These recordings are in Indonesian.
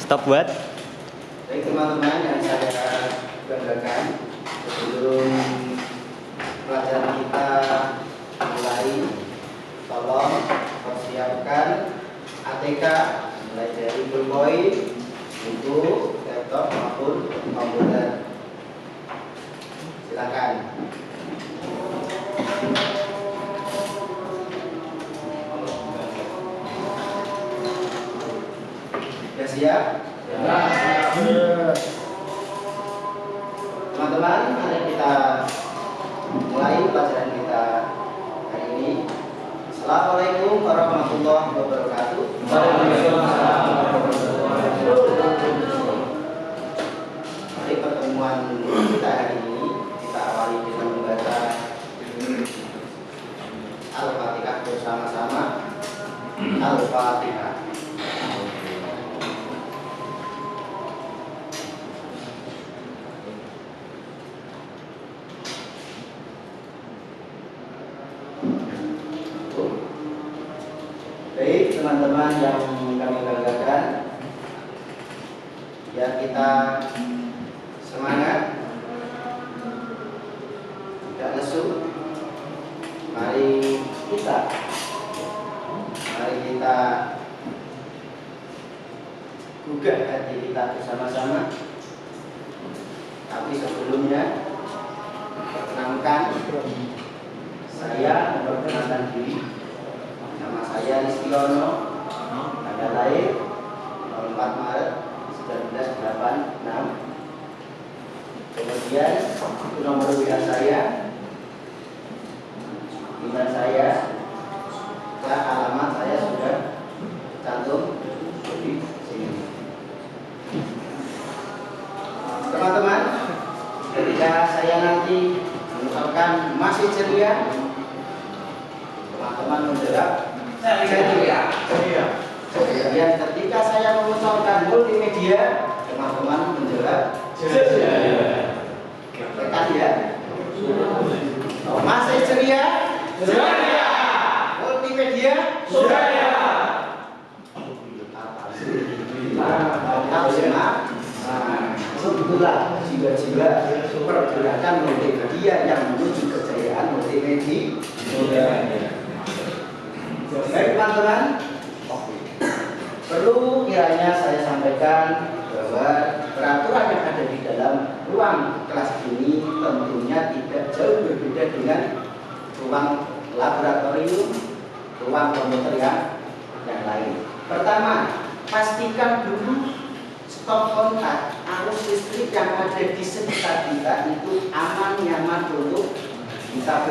Stop buat. Baik teman-teman yang saya banggakan, sebelum pelajaran kita mulai, tolong persiapkan ATK mulai dari PowerPoint, buku, laptop maupun komputer. Silakan. Sudah siap? Ya. Teman-teman, mari kita mulai pelajaran kita hari ini. Assalamualaikum warahmatullahi wabarakatuh. Mari pertemuan kita hari ini kita awali dengan membaca Al-Fatihah bersama-sama. Al-Fatihah. Baik teman-teman yang kami banggakan, ya kita semangat, tidak lesu. Mari kita gugah hati kita bersama-sama. Tapi sebelumnya, perkenalkan saya memperkenalkan diri. Nama saya Listiono, tanggal lahir 4 Maret 1986. Kemudian itu nomor WA saya, email saya, dan alamat saya sudah cantum di sini. Teman-teman, ketika saya nanti mengucapkan masih ceria, teman-teman menjawab ceria. Kemudian ketika saya mengucapkan multimedia, teman-teman menjawab ceria. Tekan ya. Masih ceria? Ceria. Multimedia? Ceria. Itulah jiwa-jiwa pergerakan multimedia yang menuju kejayaan multimedia. Baik teman-teman, perlu kiranya saya sampaikan bahwa peraturan yang ada di dalam ruang kelas ini tentunya tidak jauh berbeda dengan ruang laboratorium, ruang komputer yang lain. Pertama, pastikan dulu stop kontak arus listrik yang ada di sekitar kita itu aman, nyaman untuk kita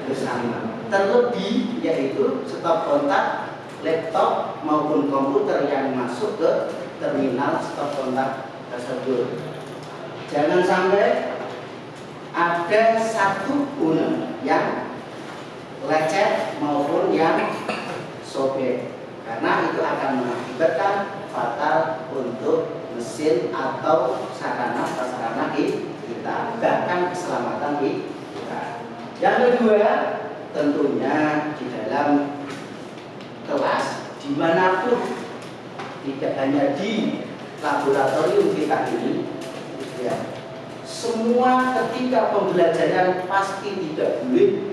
bersama. Terlebih yaitu stop kontak laptop maupun komputer yang masuk ke terminal stop kontak tersebut. Jangan sampai ada satu pun yang lecet maupun yang sobek, karena itu akan mengakibatkan fatal untuk mesin atau sarana-prasarana kita, bahkan keselamatan kita. Yang kedua, tentunya di dalam kelas dimanapun, tidak hanya di laboratorium kita ini, ya, semua ketika pembelajaran pasti tidak boleh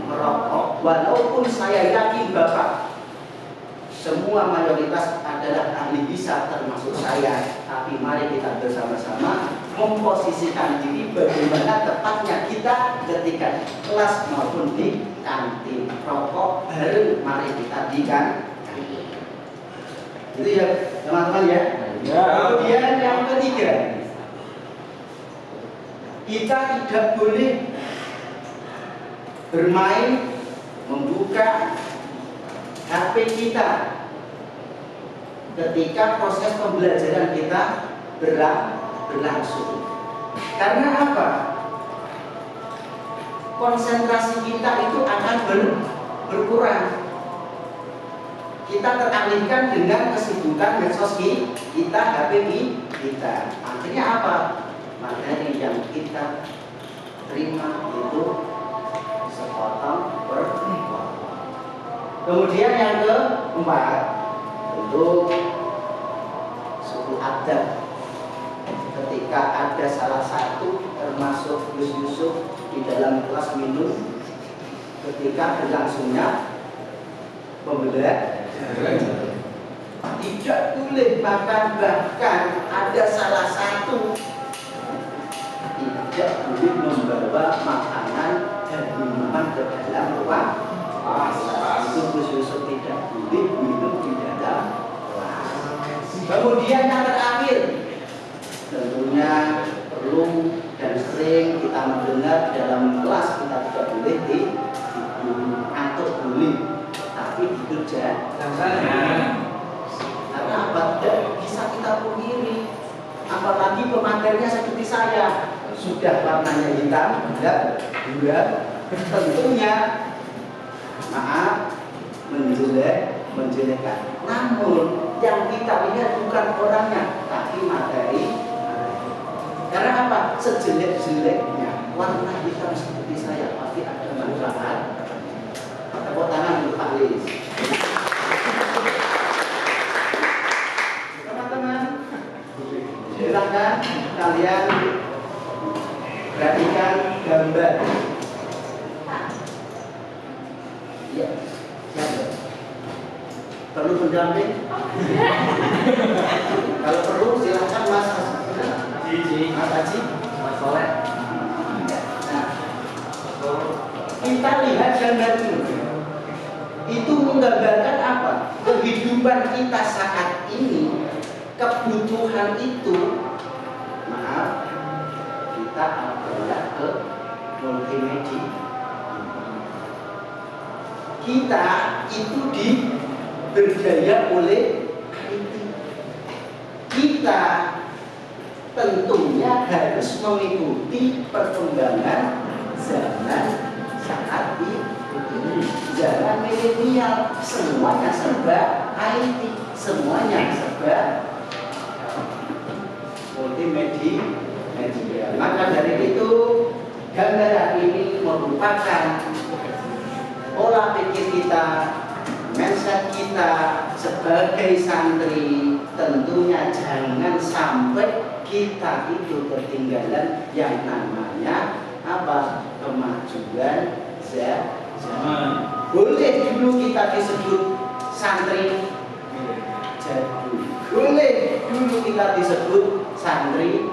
merokok. Walaupun saya yakin Bapak semua mayoritas adalah ahli bisa, termasuk saya, tapi mari kita bersama-sama memposisikan diri bagaimana tepatnya kita ketika kelas maupun di kantin. Rokok bareng, mari kita di kantin. Itu ya teman-teman ya. Kemudian yang ketiga, kita tidak boleh bermain membuka HP kita ketika proses pembelajaran kita berlangsung. Karena apa? Konsentrasi kita itu akan berkurang. Kita teralihkan dengan kesibukan medsos kita, HP kita. Akhirnya apa? Materi yang kita terima itu sepotong per potong. Kemudian yang keempat, untuk sadar ketika ada salah satu termasuk Gus Yusuf di dalam kelas minum ketika berlangsungnya pembelajaran. Tidak boleh makan, bahkan ada salah satu tidak boleh membawa makanan dan minuman ke dalam ruang kelas. Itu Gus Yusuf tidak boleh minum di dalam kelas. Kemudian yang terakhir, tentunya perlu dan sering kita mendengar dalam kelas kita tidak boleh tidur atau boleh, tapi tidur jangan. Karena apa? Tidak bisa kita pungkiri. Apalagi pematerinya seperti saya, sudah warnanya hitam, bulat, tentunya maaf menjelekkan. Namun yang kita lihat bukan orangnya, tapi materi. Karena apa? Sejelek-jeleknya warna hitam seperti saya pasti ada manfaat. Tepuk tangan untuk Pak Lis. Teman-teman, silakan kalian perhatikan gambar. Ya, siapa? Perlu pendamping? Kalau perlu silakan Mas Haji, Mas Soleh. Nah, kita lihat gambar ini. Itu menggambarkan apa? Kehidupan kita saat ini, kebutuhan itu, maaf, kita adalah ke multimedia. Kita itu diberdaya oleh IT. Kita tentunya harus mengikuti perkembangan zaman saat ini. Zaman milenial, semuanya serba IT, semuanya serba multimedia. Maka dari itu gambaran ini merupakan pola pikir kita, mindset kita sebagai santri. Tentunya jangan sampai kita itu ketinggalan yang namanya apa? Kemajuan zaman. Boleh dulu kita disebut santri jadul, boleh dulu kita disebut santri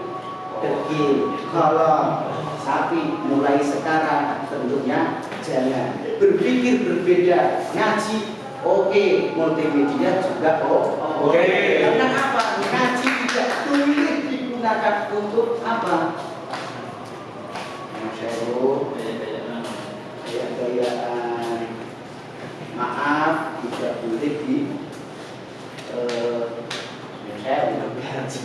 dekil. Kalau tapi mulai sekarang tentunya jangan berpikir berbeda. Ngaji oke, multimedia juga oke. Karena apa? Ngaji tidak boleh digunakan untuk apa? Gaya-gayaan, maaf, tidak boleh saya untuk ngaji.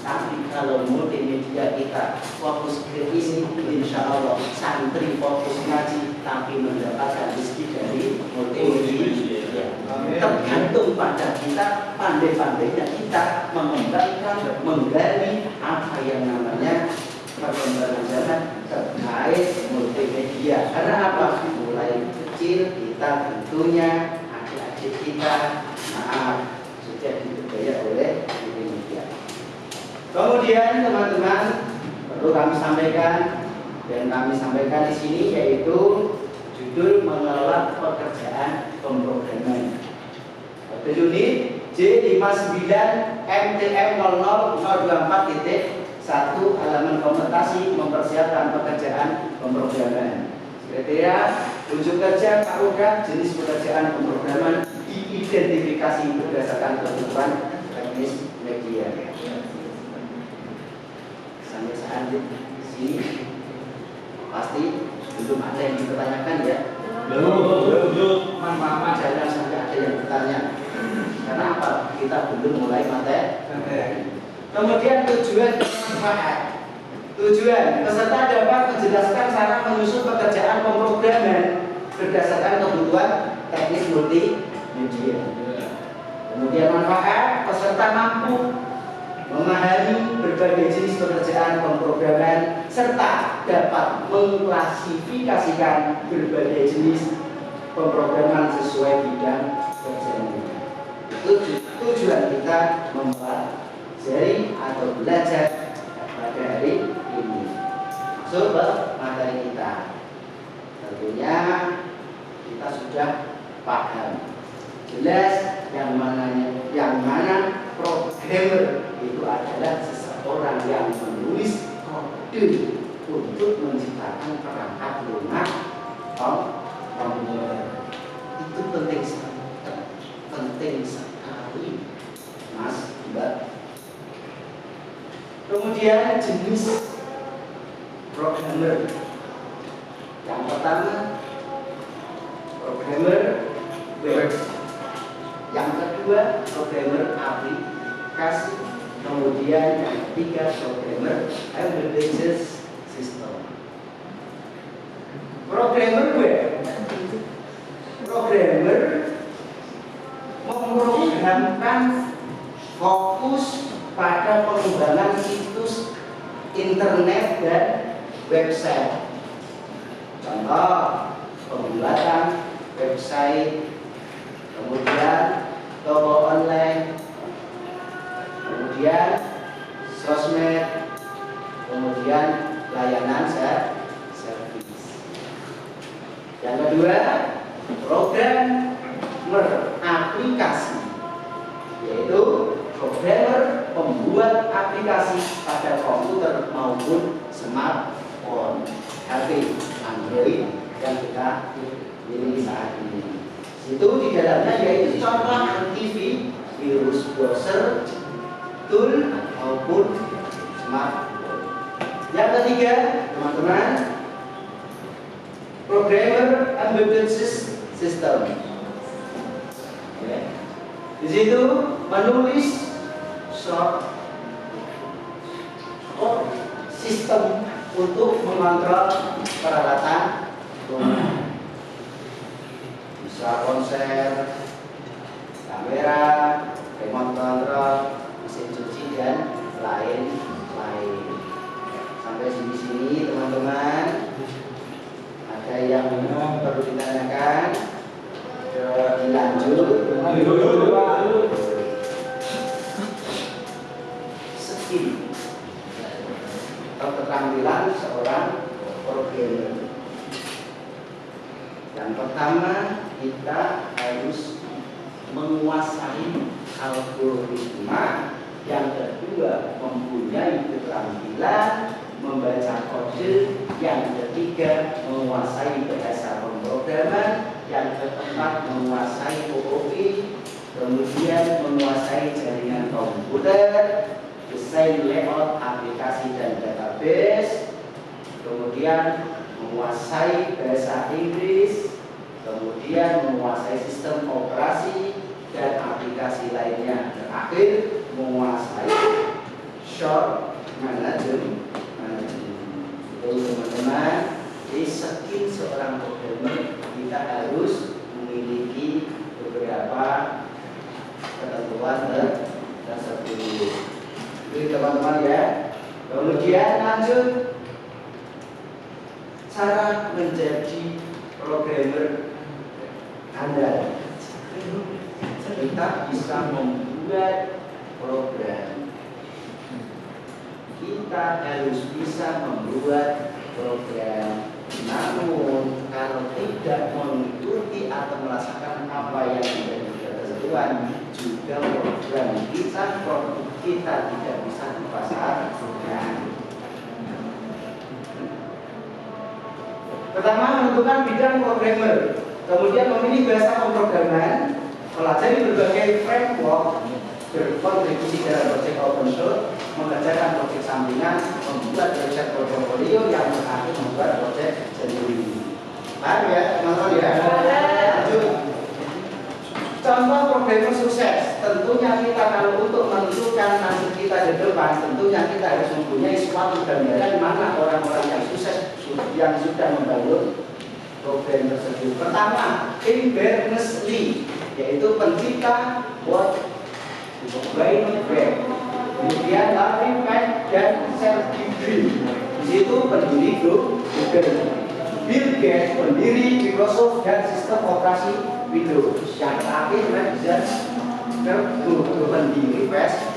Tapi kalau multimedia kita fokus ke isi, insya Allah santri fokus ngaji, tapi mendapatkan rezeki dari multimedia. Tergantung pada kita, pandai-pandainya kita mengembangkan, menggali apa yang namanya perkembangan zaman terkait multimedia. Karena apa? Mulai kecil kita tentunya adik-adik kita sudah diberdaya oleh multimedia. Kemudian teman-teman perlu kami sampaikan dan kami sampaikan di sini yaitu judul mengelola pekerjaan pemrograman. Pada unit J59 MTM 00024.1 halaman komputasi mempersiapkan pekerjaan pemrograman. Kriteria unjuk kerja KUK jenis pekerjaan pemrograman diidentifikasi berdasarkan kebutuhan teknis media. Sampai saat ini pasti belum ada yang dipertanyakan ya. Belum. Mama jangan sampai ada yang bertanya. Karena apa? Kita belum mulai materi. Kemudian tujuan dan manfaat. Tujuan, peserta dapat menjelaskan cara menyusun pekerjaan pemrograman berdasarkan kebutuhan teknis multimedia. Kemudian manfaat, peserta mampu memahami berbagai jenis pekerjaan pemrograman serta dapat mengklasifikasikan berbagai jenis pemrograman sesuai bidang kerjaan. Itu tujuan kita mempelajari atau belajar pada hari ini. Masuk ke materi kita. Tentunya kita sudah paham jelas yang mana programmer itu adalah seseorang yang menulis kode untuk menciptakan perangkat lunak komputer. Itu penting sekali, Mas, Mbak. Kemudian jenis programmer. Yang pertama, programmer web. Yang kedua, programmer aplikasi. Kemudian yang ketiga, programmer embedded system. Programmer web. Programmer memprogramkan fokus pada pengembangan situs internet dan website. Contoh, pembuatan website, kemudian toko online, kemudian sosmed, kemudian layanan servis. Yang kedua, programmer aplikasi, yaitu programmer pembuat aplikasi pada komputer maupun smartphone, HP, Android yang kita miliki saat ini. Itu di dalamnya yaitu contoh antivirus browser, tool maupun smartphone. Yang ketiga, teman-teman, programmer embedded system. Di situ menulis sistem untuk mengontrol peralatan rumah, bisa konser, kamera, remote control, mesin cuci dan lain-lain. Sampai sini teman-teman, ada yang perlu ditanyakan? Dilanjut. Skill atau keterampilan seorang programmer. Yang pertama, kita harus menguasai algoritma. Yang kedua, mempunyai keterampilan membaca kode. Yang ketiga, menguasai bahasa pemrograman. Yang keempat, menguasai OOP. Kemudian menguasai jaringan komputer, desain layout aplikasi dan database. Kemudian menguasai bahasa Inggris, kemudian menguasai sistem operasi dan aplikasi lainnya. Terakhir, menguasai short management. Jadi teman-teman, di skill seorang programmer kita harus memiliki beberapa ketentuan tersebut. Jadi teman-teman ya. Kemudian lanjut, cara menjadi programmer andal. Kita bisa membuat program. Kita harus bisa membuat program. Namun kalau tidak mengikuti atau merasakan apa yang menjadi ketentuan, juga program kita, produk kita tidak bisa dipasarkan. Pertama, menentukan bidang programmer. Kemudian memilih bahasa pemrograman, pelajari berbagai framework, berkontribusi dalam proyek open source, mengerjakan proyek sampingan, membuat riset portfolio yang terakhir membuat proyek sendiri. Paham ya, teman-teman ya? Lanjut. Contoh programmer sukses. Tentunya kita kalau untuk menentukan nasib kita di depan, tentunya kita harus mempunyai suatu gambaran mana orang-orang yang sukses yang sudah membangun program tersebut. Pertama, Tim Berners-Lee, yaitu pencipta World Wide Web. Kemudian Larry Page dan Sergey Brin, di situ pendiri grup Google. Bill Gates, pendiri Microsoft dan sistem operasi Windows. Yang terakhir, Mark Zuckerberg, pendiri Facebook.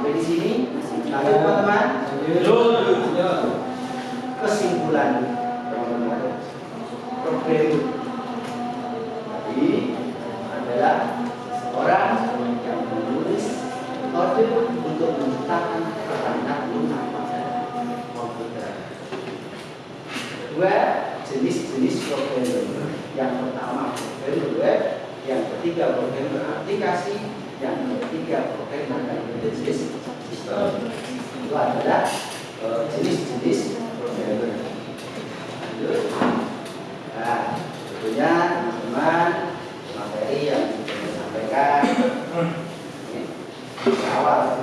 Sampai di sini, lanjut teman-teman. Kesimpulan teman-teman, problem tadi adalah orang yang menulis kode untuk menciptakan perangkat lunak pada komputer. Dua jenis-jenis programmer. Yang pertama programmer web, yang ketiga programmer aplikasi, yang ketiga programmer berbasis sistem. Itu adalah jenis-jenis programmer. Lanjut. Nah, tentunya teman materi yang saya sampaikan di awal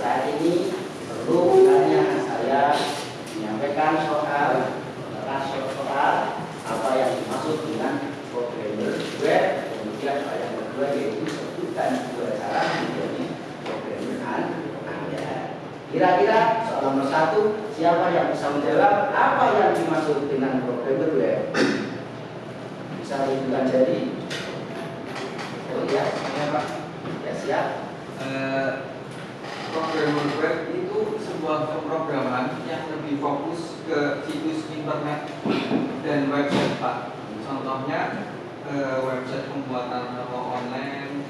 saat ini perlu hanya saya menyampaikan soal apa yang dimaksud dengan programmer web, kemudian yang kedua yaitu sebutkan dua cara menjadi programmer Anda. Kira-kira soal nomor 1, siapa yang bisa menjawab apa yang dimaksud dengan programmer web? Bisa tunjukkan jadi? Oh ya, Pak. Ya siap. Programmer web itu sebuah pemrograman yang lebih fokus ke situs internet dan website, Pak. Contohnya website pembuatan toko online,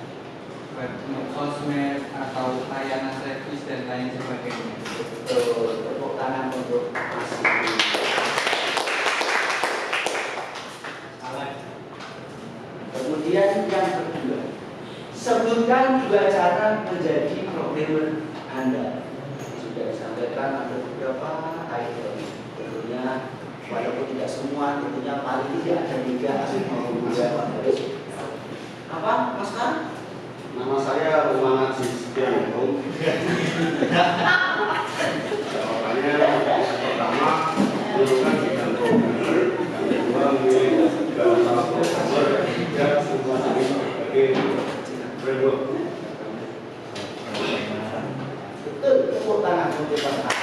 web sosmed atau layanan servis dan lain sebagainya. Tepuk tangan untuk Mas. Kemudian yang kedua, sebutkan dua cara menjadi programmer Anda. Sudah disampaikan ada beberapa item. Tentunya walaupun tidak semua, tentunya paling tidak ada 3 maupun 2. Apa, Mas Kang? Nama saya Muhammad Sisdiano. Jawabannya pertama menggunakan bidang programmer, yang kedua memilih bahasa programmer, yang ketiga semua jenis sebagai framework. Betul, tepuk tangan untuk Mas Kang.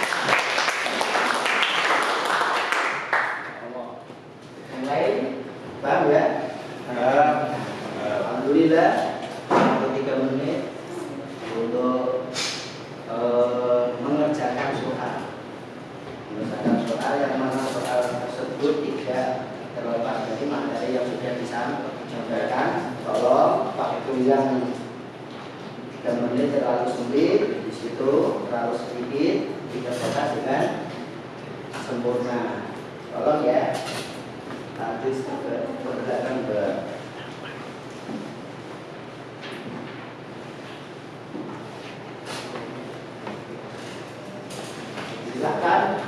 Yang lain, paham ya? Alhamdulillah. 3 menit untuk mengerjakan soal yang mana soal tersebut tidak terlepas dari materi yang sudah disampaikan. Tolong pakai tulisan 3 menit terlalu sulit, di situ terlalu sedikit, dikerjakan dengan sempurna. Tolong ya. Nanti pergerakan ke silakan,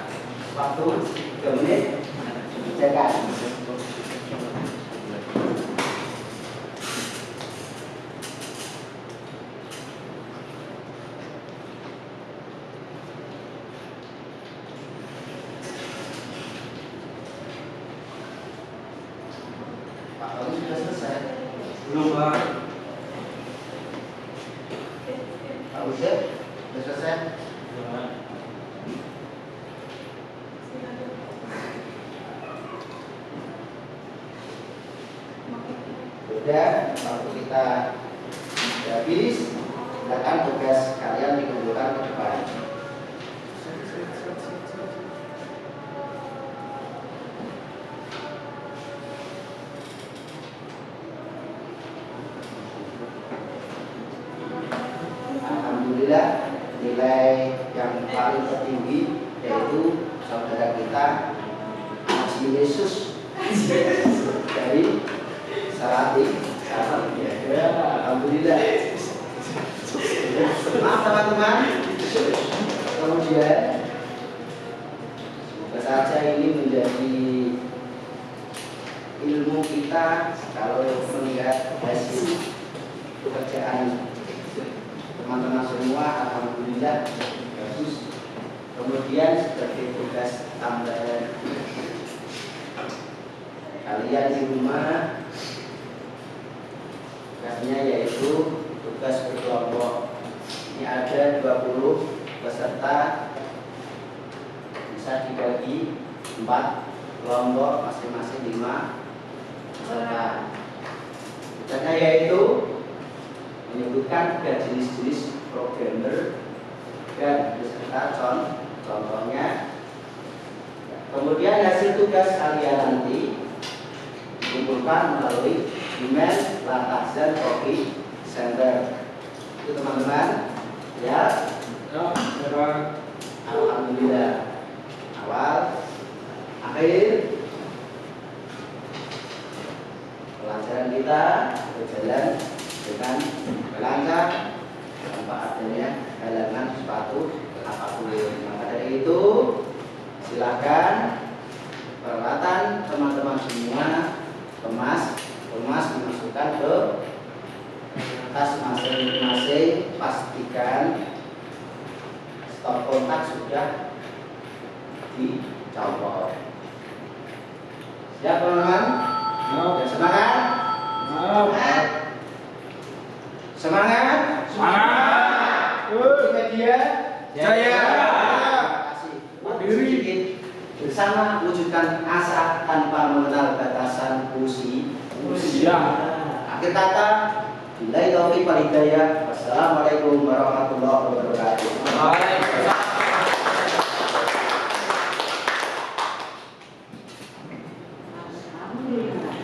waktu 3 menit, kerjakan. Pak Tony sudah selesai? Belum, Pak. Pak Usep sudah selesai? Sudah, waktu kita sudah habis, silakan tugas kalian dikumpulkan ke depan. Alhamdulillah, nilai yang paling tertinggi yaitu saudara kita Mas Yesus dari Salati. Ya, alhamdulillah. Maaf teman-teman. Kemudian semoga saja ini menjadi ilmu kita kalau melihat hasil pekerjaan teman-teman semua. Alhamdulillah bagus. Kemudian sebagai tugas tambahan kalian di rumah, tugasnya yaitu tugas berkelompok. Ini ada 20 peserta, bisa dibagi 4 kelompok, masing-masing 5 peserta. Tugasnya yaitu menyebutkan 3 jenis-jenis programmer dan beserta contohnya. Kemudian hasil tugas kalian nanti dikumpulkan melalui email Latahzan Coffee Center. Itu teman-teman ya. Alhamdulillah awal akhir pelajaran kita berjalan dengan lancar tanpa adanya halangan sepatu apapun. Maka dari itu silakan peralatan teman-teman semua kemas dimasukkan ke tas masing-masing. Pastikan stop kontak sudah dicopot. Siap teman-teman? Ya, semangat? Semangat? Media Jaya. Terima kasih. Diri bersama wujudkan asa tanpa mengenal batasan usia. Akhir kata, billahi taufiq wal hidayah. Wassalamualaikum warahmatullahi wabarakatuh. Waalaikumsalam.